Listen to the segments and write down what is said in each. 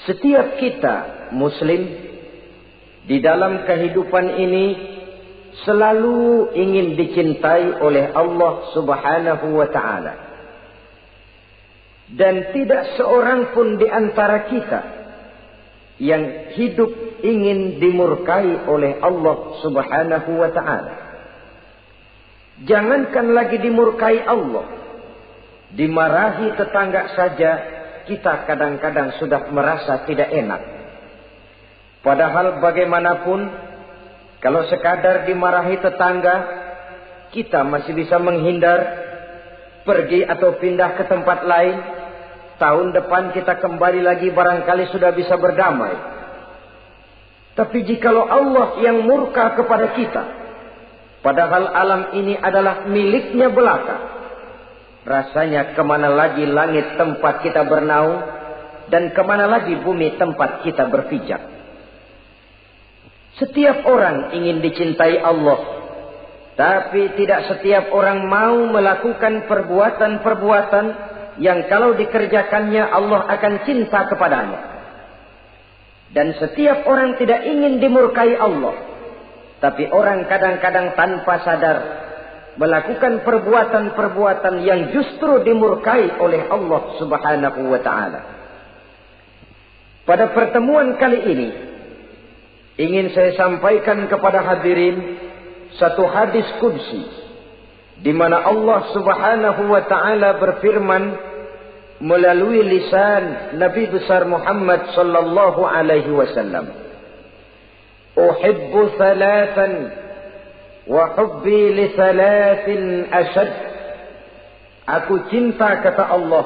Setiap kita muslim di dalam kehidupan ini selalu ingin dicintai oleh Allah Subhanahu wa ta'ala. Dan tidak seorang pun di antara kita yang hidup ingin dimurkai oleh Allah Subhanahu wa ta'ala. Jangankan lagi dimurkai Allah, dimarahi tetangga saja kita kadang-kadang sudah merasa tidak enak. Padahal bagaimanapun, kalau sekadar dimarahi tetangga, kita masih bisa menghindar, pergi atau pindah ke tempat lain. Tahun depan kita kembali lagi, barangkali sudah bisa berdamai. Tapi jikalau Allah yang murka kepada kita, padahal alam ini adalah miliknya belaka, rasanya kemana lagi langit tempat kita bernaung, dan kemana lagi bumi tempat kita berpijak. Setiap orang ingin dicintai Allah, tapi tidak setiap orang mau melakukan perbuatan-perbuatan yang kalau dikerjakannya Allah akan cinta kepadanya. Dan setiap orang tidak ingin dimurkai Allah, tapi orang kadang-kadang tanpa sadar melakukan perbuatan-perbuatan yang justru dimurkai oleh Allah Subhanahu wa ta'ala. Pada pertemuan kali ini, ingin saya sampaikan kepada hadirin satu hadis qudsi, di mana Allah Subhanahu wa ta'ala berfirman melalui lisan Nabi besar Muhammad sallallahu alaihi wasallam, "Uhibbu thalathan wa hubbi li thalathin ashad." Aku cinta, kata Allah,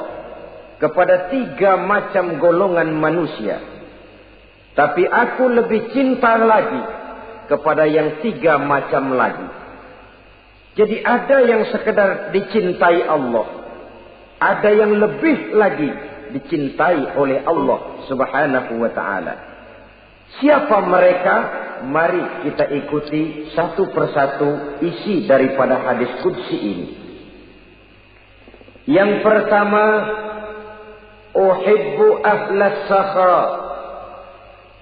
kepada 3 macam golongan manusia, tapi aku lebih cinta lagi kepada yang 3 macam lagi. Jadi ada yang sekedar dicintai Allah, ada yang lebih lagi dicintai oleh Allah Subhanahu wa ta'ala. Siapa mereka? Mari kita ikuti satu persatu isi daripada hadis qudsi ini. Yang pertama, uhibbu ahlas sakha.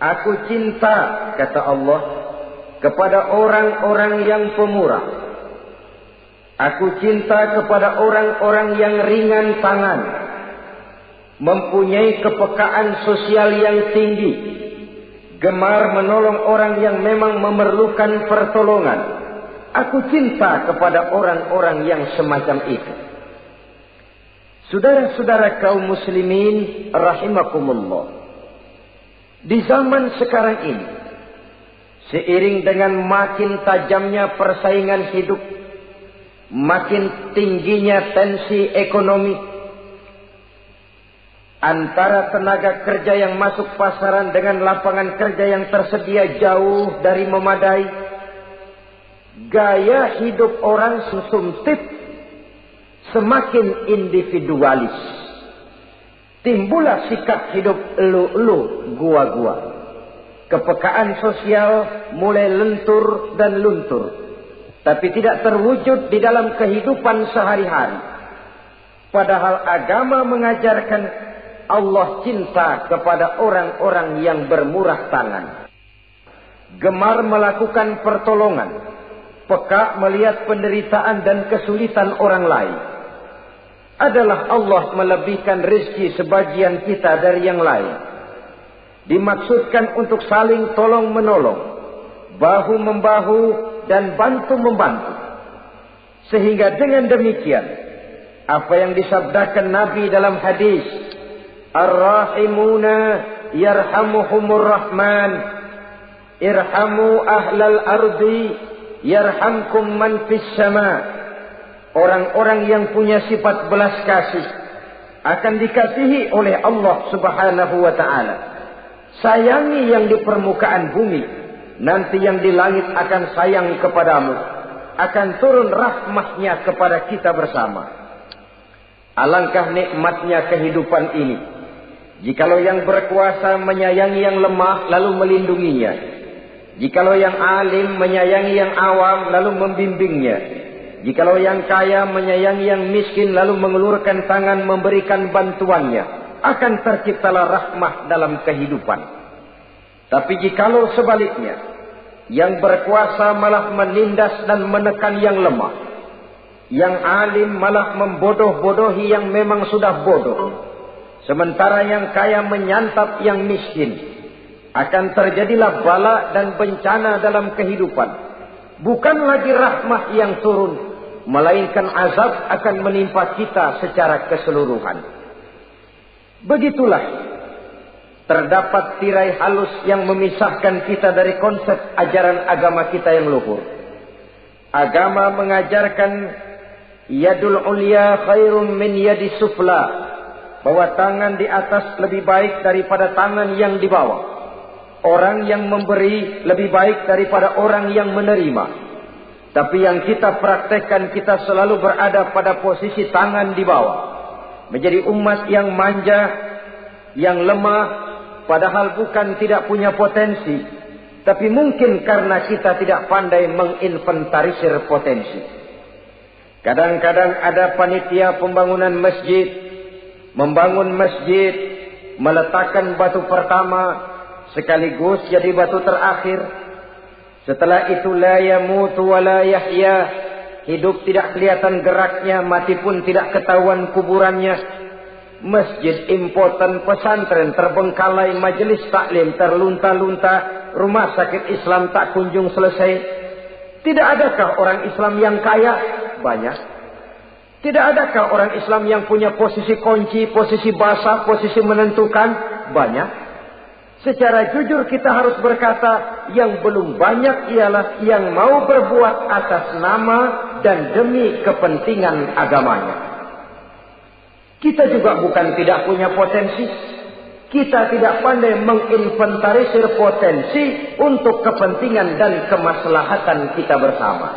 Aku cinta, kata Allah, kepada orang-orang yang pemurah. Aku cinta kepada orang-orang yang ringan tangan, mempunyai kepekaan sosial yang tinggi, gemar menolong orang yang memang memerlukan pertolongan. Aku cinta kepada orang-orang yang semacam itu. Saudara-saudara kaum muslimin rahimakumullah, di zaman sekarang ini, seiring dengan makin tajamnya persaingan hidup, makin tingginya tensi ekonomi, antara tenaga kerja yang masuk pasaran dengan lapangan kerja yang tersedia jauh dari memadai, gaya hidup orang konsumtif semakin individualis. Timbullah sikap hidup elu-elu, gua-gua. Kepekaan sosial mulai lentur dan luntur, tapi tidak terwujud di dalam kehidupan sehari-hari. Padahal agama mengajarkan Allah cinta kepada orang-orang yang bermurah tangan, gemar melakukan pertolongan, peka melihat penderitaan dan kesulitan orang lain. Adalah Allah melebihkan rezeki sebagian kita dari yang lain. Dimaksudkan untuk saling tolong menolong, bahu membahu dan bantu membantu. Sehingga dengan demikian, apa yang disabdakan Nabi dalam hadis, "Ar-rahimuna yarhamuhumur rahman, irhamu ahlal ardi yarhamkum man fis sama." Orang-orang yang punya sifat belas kasih akan dikasihi oleh Allah Subhanahu wa ta'ala. Sayangi yang di permukaan bumi, nanti yang di langit akan sayang kepadamu, akan turun rahmatnya kepada kita bersama. Alangkah nikmatnya kehidupan ini, jikalau yang berkuasa menyayangi yang lemah lalu melindunginya, jikalau yang alim menyayangi yang awam lalu membimbingnya, jikalau yang kaya menyayangi yang miskin lalu mengulurkan tangan memberikan bantuannya. akan terciptalah rahmah dalam kehidupan. Tapi jikalau sebaliknya, yang berkuasa malah menindas dan menekan yang lemah, yang alim malah membodoh-bodohi yang memang sudah bodoh, sementara yang kaya menyantap yang miskin, akan terjadilah bala dan bencana dalam kehidupan. Bukan lagi rahmah yang turun, melainkan azab akan menimpa kita secara keseluruhan. Begitulah terdapat tirai halus yang memisahkan kita dari konsep ajaran agama kita yang luhur. Agama mengajarkan yadul ulya khairum min yadi sufla, bahwa tangan di atas lebih baik daripada tangan yang di bawah. Orang yang memberi lebih baik daripada orang yang menerima. Tapi yang kita praktekkan, kita selalu berada pada posisi tangan di bawah. Menjadi umat yang manja, yang lemah, padahal bukan tidak punya potensi. Tapi mungkin karena kita tidak pandai menginventarisir potensi. Kadang-kadang ada panitia pembangunan masjid, membangun masjid, meletakkan batu pertama, sekaligus jadi batu terakhir. Setelah itu la yamutu wa la yahya, hidup tidak kelihatan geraknya, mati pun tidak ketahuan kuburannya. Masjid impoten, pesantren terbengkalai, majelis taklim terlunta-lunta, rumah sakit Islam tak kunjung selesai. Tidak adakah orang Islam yang kaya? Banyak. Tidak adakah orang Islam yang punya posisi kunci, posisi basah, posisi menentukan? Banyak. Secara jujur kita harus berkata, yang belum banyak ialah yang mau berbuat atas nama dan demi kepentingan agamanya. Kita juga bukan tidak punya potensi. Kita tidak pandai menginventarisir potensi untuk kepentingan dan kemaslahatan kita bersama.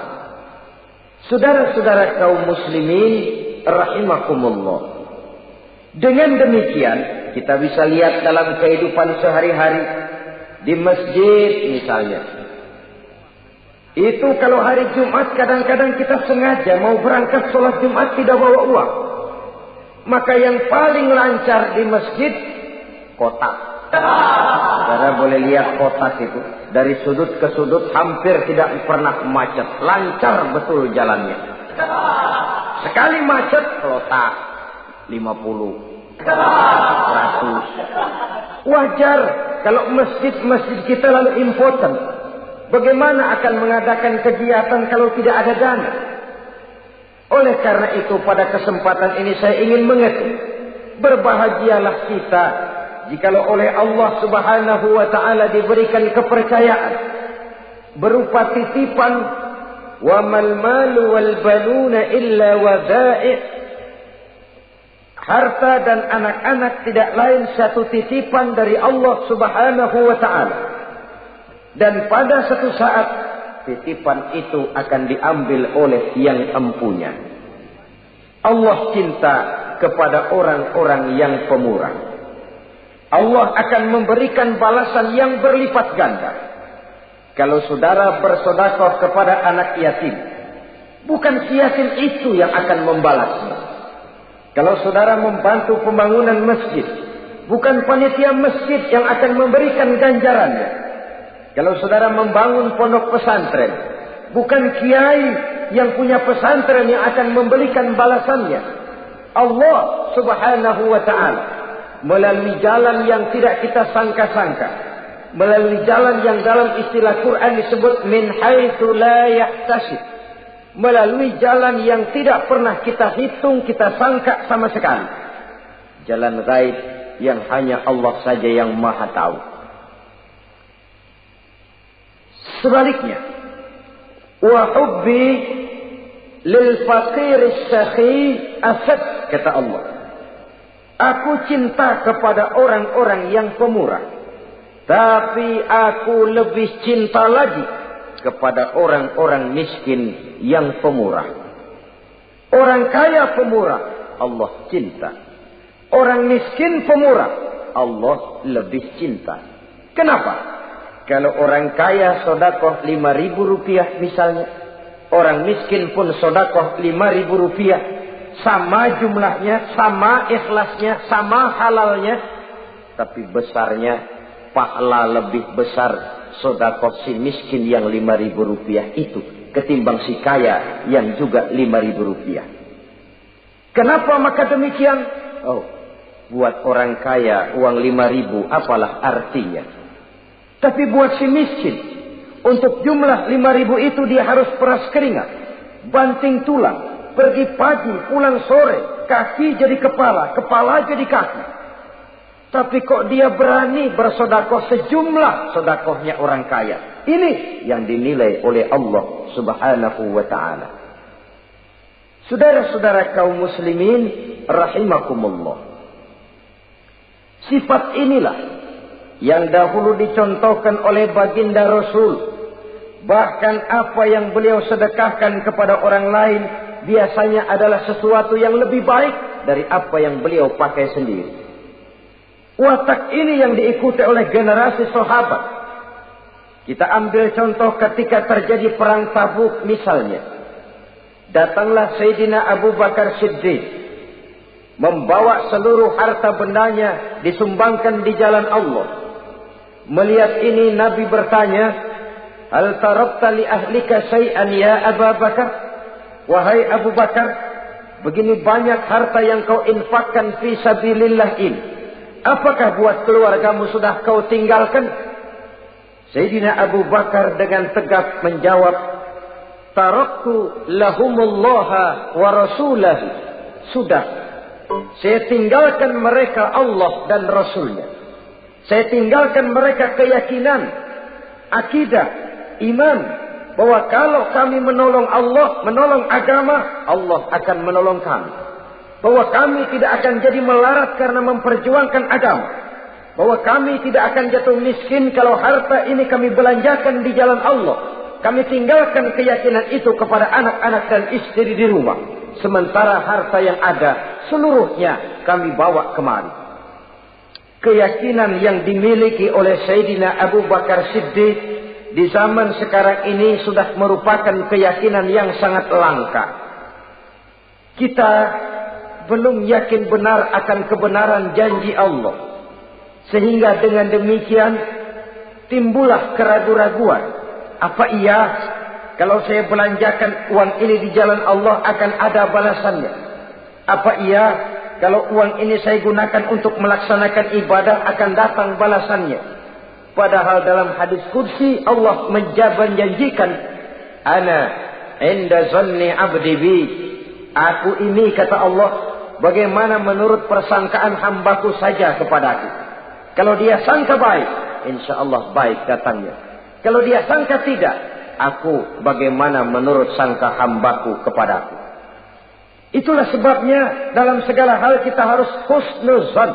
Saudara-saudara kaum muslimin rahimakumullah. Dengan demikian, kita bisa lihat dalam kehidupan sehari-hari. Di masjid misalnya. Itu kalau hari Jumat kadang-kadang kita sengaja mau berangkat sholat Jumat tidak bawa uang. Maka yang paling lancar di masjid, kotak. Saudara boleh lihat kotak itu. Dari sudut ke sudut hampir tidak pernah macet. Lancar betul jalannya. Sekali macet, kotak. 50. 100. Wajar kalau masjid-masjid kita lalu impoten. Bagaimana akan mengadakan kegiatan kalau tidak ada dana? Oleh karena itu pada kesempatan ini saya ingin mengetik, berbahagialah kita jikalau oleh Allah Subhanahu wa taala diberikan kepercayaan berupa titipan, wa mal malu wal banuna illa wadai'. Harta dan anak-anak tidak lain satu titipan dari Allah Subhanahu wa ta'ala. Dan pada satu saat, titipan itu akan diambil oleh yang empunya. Allah cinta kepada orang-orang yang pemurah. Allah akan memberikan balasan yang berlipat ganda. Kalau saudara bersedekah kepada anak yatim, bukan si yatim itu yang akan membalasnya. Kalau saudara membantu pembangunan masjid, bukan panitia masjid yang akan memberikan ganjarannya. Kalau saudara membangun pondok pesantren, bukan kiai yang punya pesantren yang akan memberikan balasannya. Allah Subhanahu wa ta'ala melalui jalan yang tidak kita sangka-sangka, melalui jalan yang dalam istilah Quran disebut min haitsu la yahtasib, melalui jalan yang tidak pernah kita hitung, kita sangka sama sekali. Jalan gaib yang hanya Allah saja yang maha tahu. Sebaliknya, wa hubbi lil faqir as-sakhi asad, kata Allah. Aku cinta kepada orang-orang yang pemurah, tapi aku lebih cinta lagi kepada orang-orang miskin yang pemurah. Orang kaya pemurah, Allah cinta. Orang miskin pemurah, Allah lebih cinta. Kenapa? Kalau orang kaya sedekah 5.000 rupiah misalnya, orang miskin pun sedekah 5.000 rupiah, sama jumlahnya, sama ikhlasnya, sama halalnya, tapi besarnya pahala lebih besar sedekah si miskin yang 5.000 rupiah itu ketimbang si kaya yang juga 5.000 rupiah. Kenapa maka demikian? Oh, buat orang kaya uang 5.000 apalah artinya. Tapi buat si miskin, untuk jumlah 5.000 itu dia harus peras keringat, banting tulang, pergi pagi, pulang sore, kaki jadi kepala, kepala jadi kaki. Tapi kok dia berani bersedekah sejumlah sedekahnya orang kaya. Ini yang dinilai oleh Allah Subhanahu wa ta'ala. Saudara-saudara kaum muslimin rahimakumullah. Sifat inilah yang dahulu dicontohkan oleh baginda Rasul. Bahkan apa yang beliau sedekahkan kepada orang lain biasanya adalah sesuatu yang lebih baik dari apa yang beliau pakai sendiri. Watak ini yang diikuti oleh generasi sahabat. Kita ambil contoh ketika terjadi perang Tabuk misalnya. Datanglah Sayyidina Abu Bakar Siddiq, membawa seluruh harta bendanya disumbangkan di jalan Allah. Melihat ini Nabi bertanya, "Hal tarabta li ahlika syai'an ya Abu Bakar?" Wahai Abu Bakar, begini banyak harta yang kau infakkan fi sabilillah ini. Apakah buat keluargamu sudah kau tinggalkan? Sayyidina Abu Bakar dengan tegak menjawab, "Taraktu lahumullaha wa rasulahu." Sudah, saya tinggalkan mereka Allah dan Rasulnya. Saya tinggalkan mereka keyakinan, akidah, iman, bahwa kalau kami menolong Allah, menolong agama, Allah akan menolong kami. Bahwa kami tidak akan jadi melarat karena memperjuangkan agama. Bahwa kami tidak akan jatuh miskin kalau harta ini kami belanjakan di jalan Allah. Kami tinggalkan keyakinan itu kepada anak-anak dan istri di rumah. Sementara harta yang ada seluruhnya kami bawa kemari. Keyakinan yang dimiliki oleh Sayyidina Abu Bakar Siddiq di zaman sekarang ini sudah merupakan keyakinan yang sangat langka. Kita belum yakin benar akan kebenaran janji Allah. Sehingga dengan demikian timbullah keraguan-raguan. Apa iya kalau saya belanjakan uang ini di jalan Allah akan ada balasannya? Apa iya kalau uang ini saya gunakan untuk melaksanakan ibadah akan datang balasannya? Padahal dalam hadis qudsi Allah menjanjikan, "Ana inda zanni 'abdi bi." Aku ini, kata Allah, bagaimana menurut persangkaan hambaku saja kepadaku. Kalau dia sangka baik, insya Allah baik datangnya. Kalau dia sangka tidak, aku bagaimana menurut sangka hambaku kepadaku. Itulah sebabnya dalam segala hal kita harus husnuzan,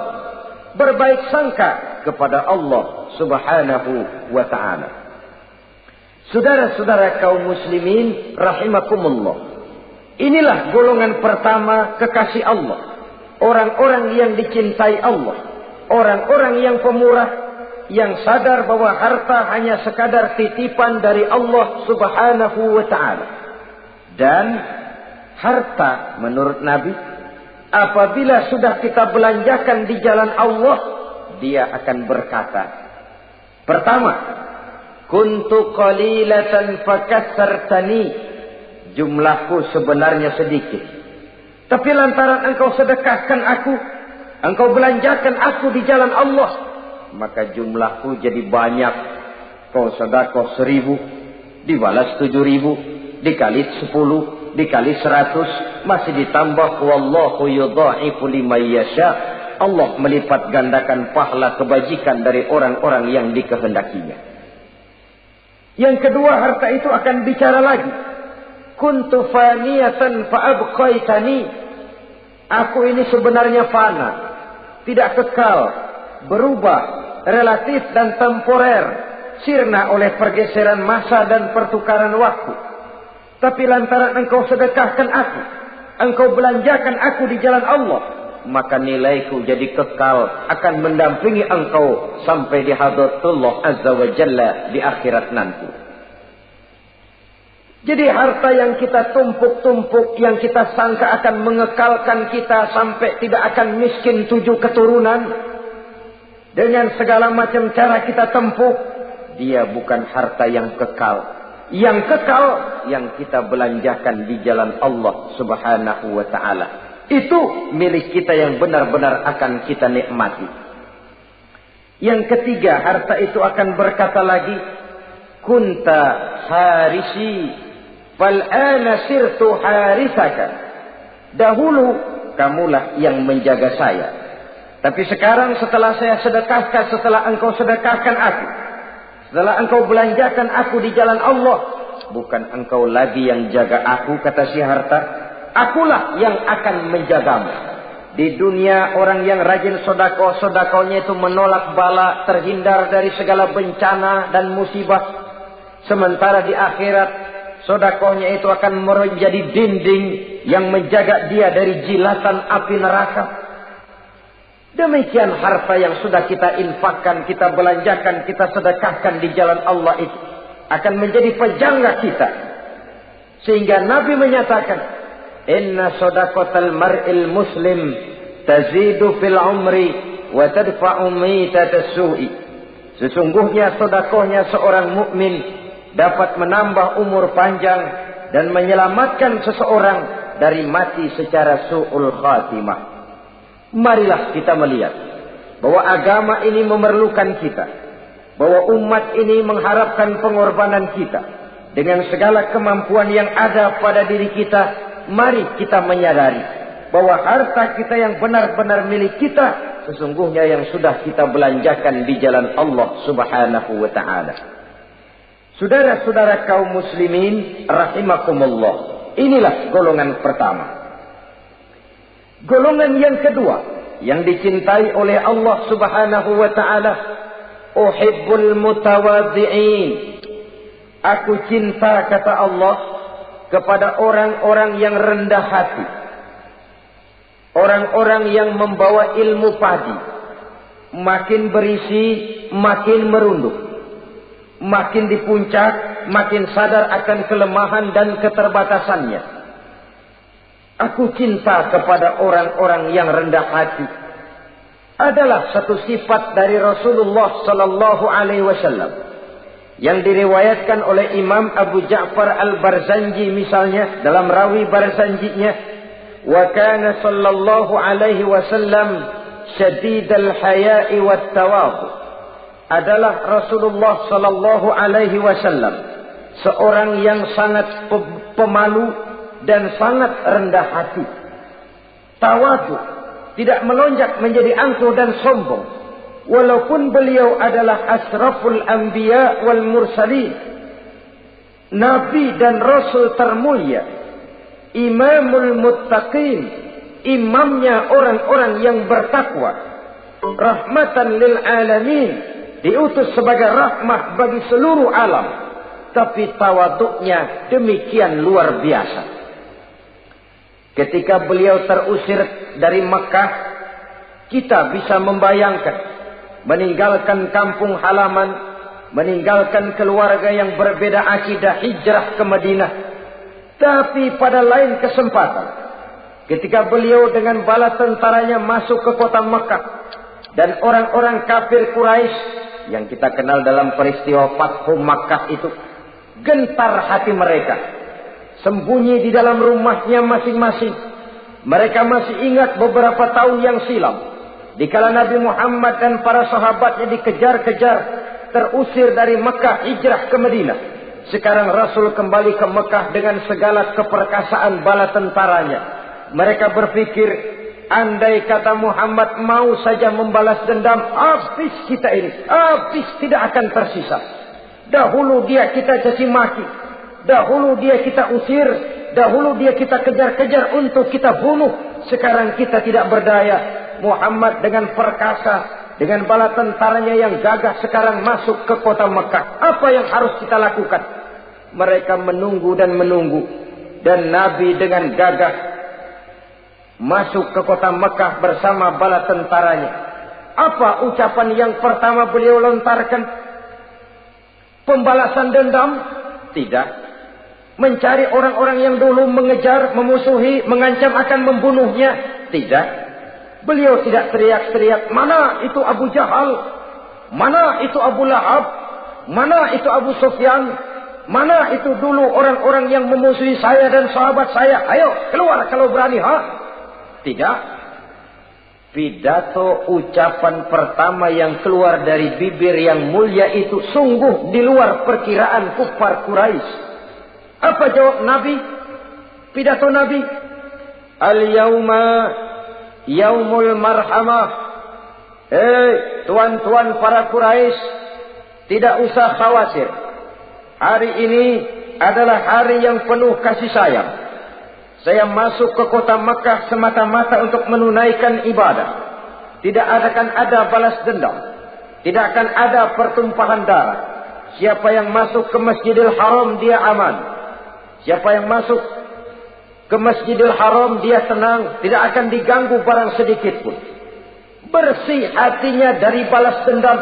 berbaik sangka kepada Allah Subhanahu wa ta'ala. Saudara-saudara kaum muslimin rahimakumullah. Inilah golongan pertama kekasih Allah. Orang-orang yang dicintai Allah. Orang-orang yang pemurah, yang sadar bahwa harta hanya sekadar titipan dari Allah Subhanahu wa ta'ala. Dan harta menurut Nabi, apabila sudah kita belanjakan di jalan Allah, dia akan berkata, pertama, kuntu qalilatan fakassartani. Jumlahku sebenarnya sedikit, tapi lantaran engkau sedekahkan aku, engkau belanjakan aku di jalan Allah, maka jumlahku jadi banyak. Kau sedekah 1.000, dibalas 7.000, dikali 10, dikali 100, masih ditambah wallahu yudha'ifu liman yasha. Allah melipat gandakan pahala kebajikan dari orang-orang yang dikehendakinya. Yang kedua, harta itu akan bicara lagi. Kuntu faniyatan fa'abqaitani. Aku ini sebenarnya fana, tidak kekal, berubah, relatif dan temporer, sirna oleh pergeseran masa dan pertukaran waktu. Tapi lantaran engkau sedekahkan aku, engkau belanjakan aku di jalan Allah, maka nilaiku jadi kekal, akan mendampingi engkau sampai di hadratullah azza wa jalla di akhirat nanti. Jadi harta yang kita tumpuk-tumpuk, yang kita sangka akan mengekalkan kita sampai tidak akan miskin 7 keturunan, dengan segala macam cara kita tempuh, dia bukan harta yang kekal. Yang kekal, yang kita belanjakan di jalan Allah Subhanahu wa ta'ala. Itu milik kita yang benar-benar akan kita nikmati. Yang ketiga, harta itu akan berkata lagi, kunta harisi fal'ana sirtu harisaka. Dahulu kamulah yang menjaga saya, tapi sekarang setelah saya sedekahkan, setelah engkau sedekahkan aku, setelah engkau belanjakan aku di jalan Allah, bukan engkau lagi yang jaga aku, kata si harta, akulah yang akan menjagamu. Di dunia orang yang rajin sedekah, sedekahnya itu menolak bala, terhindar dari segala bencana dan musibah. Sementara di akhirat, sedekahnya itu akan menjadi dinding yang menjaga dia dari jilatan api neraka. Demikian harta yang sudah kita infakkan, kita belanjakan, kita sedekahkan di jalan Allah itu akan menjadi pejangga kita. Sehingga Nabi menyatakan, inna sadaqatal mar'il muslim tazidu fil umri wa tadfa'u mitatas su'i. Sesungguhnya sedekahnya seorang mukmin dapat menambah umur panjang dan menyelamatkan seseorang dari mati secara su'ul khatimah. Marilah kita melihat bahwa agama ini memerlukan kita, bahwa umat ini mengharapkan pengorbanan kita. Dengan segala kemampuan yang ada pada diri kita, mari kita menyadari bahwa harta kita yang benar-benar milik kita, sesungguhnya yang sudah kita belanjakan di jalan Allah Subhanahu wa ta'ala. Saudara-saudara kaum muslimin rahimakumullah, inilah golongan pertama. Golongan yang kedua yang dicintai oleh Allah Subhanahu wa ta'ala, uhibbul mutawadhi'in. Aku cinta, kata Allah, kepada orang-orang yang rendah hati, orang-orang yang membawa ilmu padi, makin berisi makin merunduk, makin di puncak makin sadar akan kelemahan dan keterbatasannya. Aku cinta kepada orang-orang yang rendah hati. Adalah satu sifat dari Rasulullah sallallahu alaihi wasallam yang diriwayatkan oleh Imam Abu Ja'far Al-Barzanji misalnya dalam rawi Barzanjinya, wa kana sallallahu alaihi wasallam syadidal haya'i wat tawadhu. Adalah Rasulullah sallallahu alaihi wasallam seorang yang sangat pemalu dan sangat rendah hati. Tawadhu, tidak melonjak menjadi angkuh dan sombong. Walaupun beliau adalah asraful anbiya wal mursalin, nabi dan rasul termulia, imamul muttaqin, imamnya orang-orang yang bertakwa, rahmatan lil alamin, diutus sebagai rahmah bagi seluruh alam. Tapi tawaduknya demikian luar biasa. Ketika beliau terusir dari Mekah, kita bisa membayangkan meninggalkan kampung halaman, meninggalkan keluarga yang berbeda akidah, hijrah ke Madinah. Tapi pada lain kesempatan, ketika beliau dengan bala tentaranya masuk ke kota Mekah, dan orang-orang kafir Quraisy yang kita kenal dalam peristiwa Fathu Makkah itu, gentar hati mereka. Sembunyi di dalam rumahnya masing-masing. Mereka masih ingat beberapa tahun yang silam, dikala Nabi Muhammad dan para sahabatnya dikejar-kejar, terusir dari Mekah, hijrah ke Madinah. Sekarang Rasul kembali ke Mekah dengan segala keperkasaan bala tentaranya. Mereka berpikir, andai kata Muhammad mau saja membalas dendam, habis kita ini, habis, tidak akan tersisa. Dahulu dia kita caci maki, dahulu dia kita usir, dahulu dia kita kejar-kejar untuk kita bunuh. Sekarang kita tidak berdaya. Muhammad dengan perkasa, dengan bala tentaranya yang gagah sekarang masuk ke kota Mekah. Apa yang harus kita lakukan? Mereka menunggu dan menunggu. Dan Nabi dengan gagah masuk ke kota Mekah bersama bala tentaranya. Apa ucapan yang pertama beliau lontarkan? Pembalasan dendam? Tidak. Mencari orang-orang yang dulu mengejar, memusuhi, mengancam akan membunuhnya. Tidak. Beliau tidak teriak-teriak, mana itu Abu Jahal? Mana itu Abu Lahab? Mana itu Abu Sufyan? Mana itu dulu orang-orang yang memusuhi saya dan sahabat saya? Ayo keluar kalau berani, ha? Tidak. Pidato ucapan pertama yang keluar dari bibir yang mulia itu sungguh di luar perkiraan kufar Quraisy. Apa jawab Nabi? Pidato Nabi, al-yauma yaumul marhamah. Tuan-tuan para Quraisy, tidak usah khawatir. Hari ini adalah hari yang penuh kasih sayang. Saya masuk ke kota Makkah semata-mata untuk menunaikan ibadah. Tidak akan ada balas dendam. Tidak akan ada pertumpahan darah. Siapa yang masuk ke Masjidil Haram dia aman. Siapa yang masuk ke Masjidil Haram dia tenang. Tidak akan diganggu barang sedikit pun. Bersih hatinya dari balas dendam.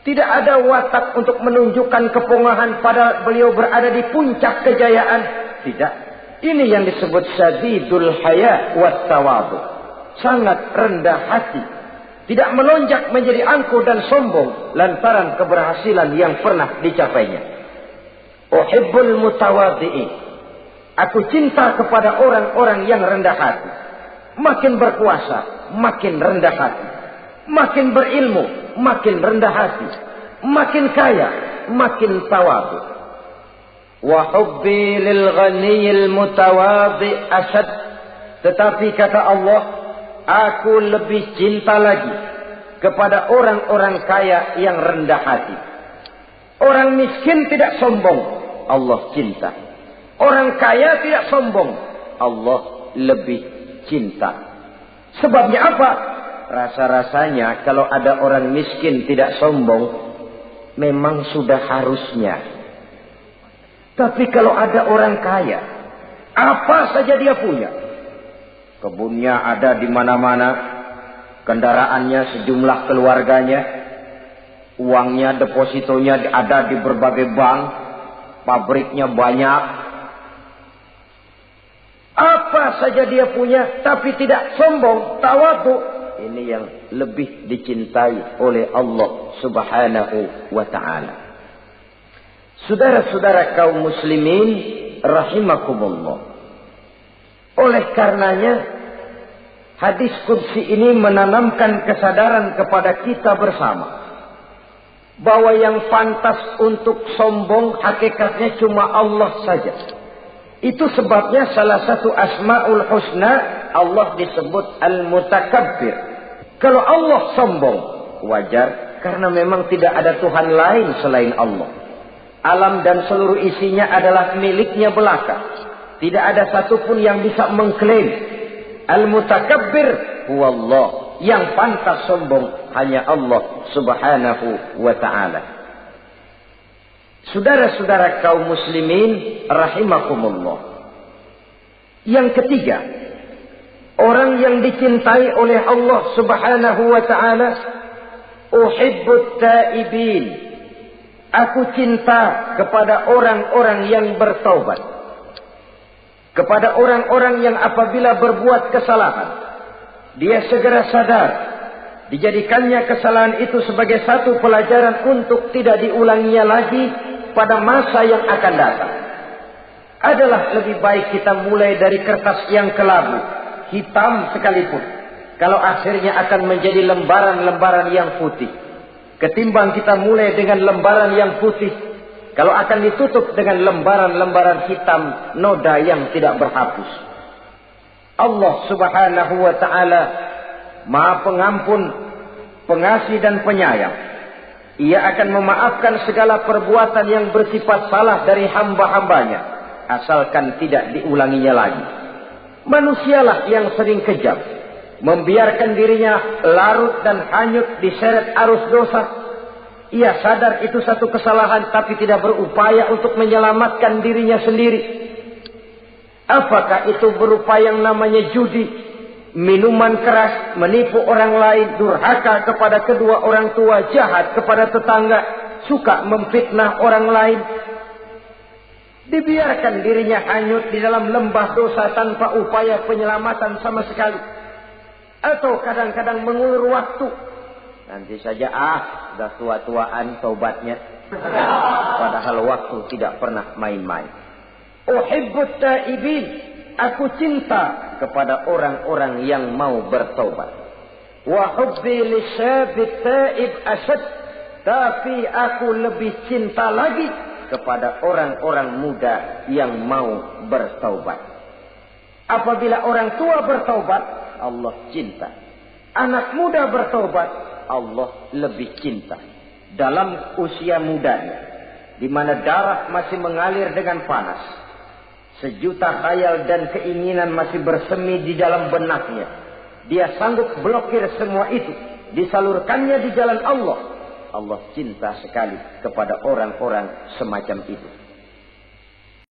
Tidak ada watak untuk menunjukkan kepongahan padahal beliau berada di puncak kejayaan. Tidak. Ini yang disebut syadidul haya wat tawadhu. Sangat rendah hati. Tidak melonjak menjadi angkuh dan sombong lantaran keberhasilan yang pernah dicapainya. Uhibbul mutawadhi'in. Aku cinta kepada orang-orang yang rendah hati. Makin berkuasa, makin rendah hati. Makin berilmu, makin rendah hati. Makin kaya, makin tawadhu. Wa hubbi lil ghaniyil mutawadhi asad. Tetapi kata Allah, aku lebih cinta lagi kepada orang-orang kaya yang rendah hati. Orang miskin tidak sombong, Allah cinta. Orang kaya tidak sombong, Allah lebih cinta. Sebabnya apa? Rasa-rasanya kalau ada orang miskin tidak sombong, memang sudah harusnya. Tapi kalau ada orang kaya, apa saja dia punya. Kebunnya ada di mana-mana, kendaraannya sejumlah keluarganya, uangnya, depositonya ada di berbagai bank, pabriknya banyak. Apa saja dia punya, tapi tidak sombong, tawadhu. Ini yang lebih dicintai oleh Allah Subhanahu wa ta'ala. Saudara-saudara kaum muslimin rahimakumullah. Oleh karenanya hadis qudsi ini menanamkan kesadaran kepada kita bersama bahwa yang pantas untuk sombong hakikatnya cuma Allah saja. Itu sebabnya salah satu asmaul husna Allah disebut al-mutakabbir. Kalau Allah sombong, wajar karena memang tidak ada Tuhan lain selain Allah. Alam dan seluruh isinya adalah miliknya belaka. Tidak ada satupun yang bisa mengklaim. Al-mutakabbir huwallah. Yang pantas sombong hanya Allah Subhanahu wa ta'ala. Saudara-saudara kaum muslimin rahimakumullah. Yang ketiga, orang yang dicintai oleh Allah Subhanahu wa ta'ala, uhibbut taibin. Aku cinta kepada orang-orang yang bertaubat. Kepada orang-orang yang apabila berbuat kesalahan, dia segera sadar. Dijadikannya kesalahan itu sebagai satu pelajaran untuk tidak diulanginya lagi pada masa yang akan datang. Adalah lebih baik kita mulai dari kertas yang kelabu, hitam sekalipun, kalau akhirnya akan menjadi lembaran-lembaran yang putih, ketimbang kita mulai dengan lembaran yang putih, kalau akan ditutup dengan lembaran-lembaran hitam, noda yang tidak berhapus. Allah Subhanahu wa ta'ala Maha Pengampun, Pengasih dan Penyayang. Ia akan memaafkan segala perbuatan yang bersifat salah dari hamba-hambanya, asalkan tidak diulanginya lagi. Manusialah yang sering kejam, membiarkan dirinya larut dan hanyut diseret arus dosa. Ia sadar itu satu kesalahan, tapi tidak berupaya untuk menyelamatkan dirinya sendiri. Apakah itu berupa yang namanya judi, minuman keras, menipu orang lain, durhaka kepada kedua orang tua, jahat kepada tetangga, suka memfitnah orang lain. Dibiarkan dirinya hanyut di dalam lembah dosa tanpa upaya penyelamatan sama sekali. Atau kadang-kadang mengulur waktu. Nanti saja sudah tua-tuaan taubatnya. Padahal waktu tidak pernah main-main. Uhibbut taibin. Aku cinta kepada orang-orang yang mau bertaubat. Wa hubbi lisyabit taib asyad. Tapi aku lebih cinta lagi kepada orang-orang muda yang mau bertaubat. Apabila orang tua bertaubat, Allah cinta. Anak muda bertaubat, Allah lebih cinta. Dalam usia mudanya, di mana darah masih mengalir dengan panas, sejuta khayal dan keinginan masih bersemi di dalam benaknya, dia sanggup blokir semua itu, disalurkannya di jalan Allah. Allah cinta sekali kepada orang-orang semacam itu.